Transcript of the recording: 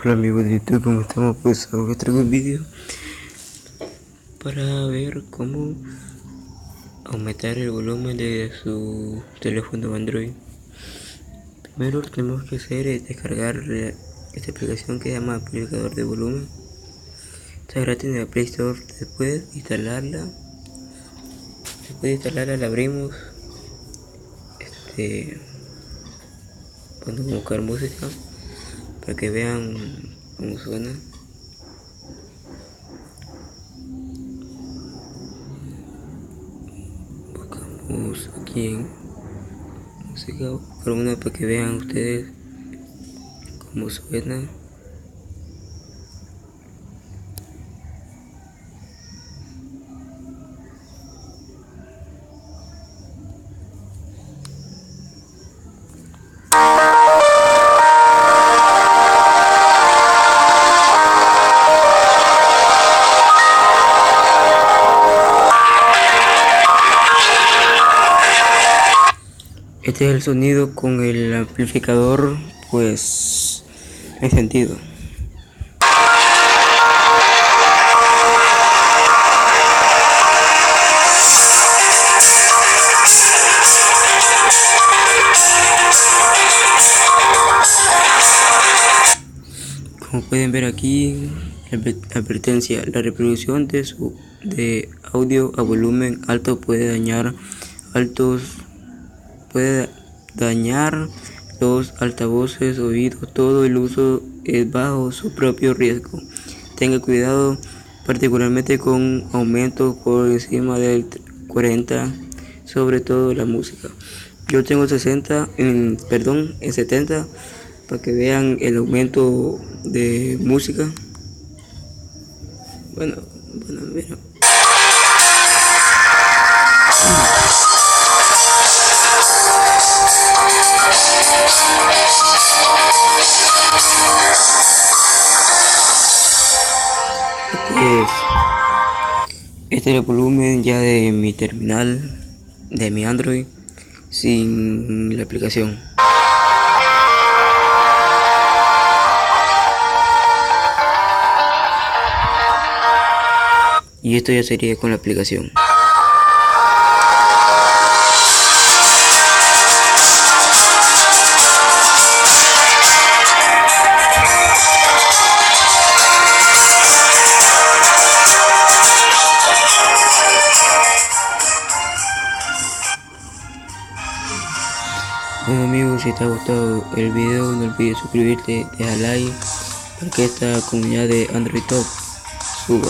Hola amigos de YouTube, ¿cómo estamos? Pues ahora traigo un vídeo para ver cómo aumentar el volumen de su teléfono Android. Primero lo que tenemos que hacer es descargar esta aplicación que se llama amplificador de volumen. Está gratis en la Play Store. Después de instalarla, la abrimos. Cuando buscar música para que vean cómo suena. Buscamos aquí en música, buscar una para que vean ustedes cómo suena. Este es el sonido con el amplificador pues encendido. Como pueden ver aquí, advertencia: la reproducción de audio a volumen alto puede dañar los altavoces, oídos. Todo el uso es bajo su propio riesgo. Tenga cuidado, particularmente con aumentos por encima del 40, sobre todo la música. Yo tengo en 70, para que vean el aumento de música. Bueno, mira. Este es el volumen ya de mi terminal, de mi Android, sin la aplicación. Y esto ya sería con la aplicación. Bueno amigos, si te ha gustado el video, no olvides suscribirte, dejar like para que esta comunidad de Android Top suba.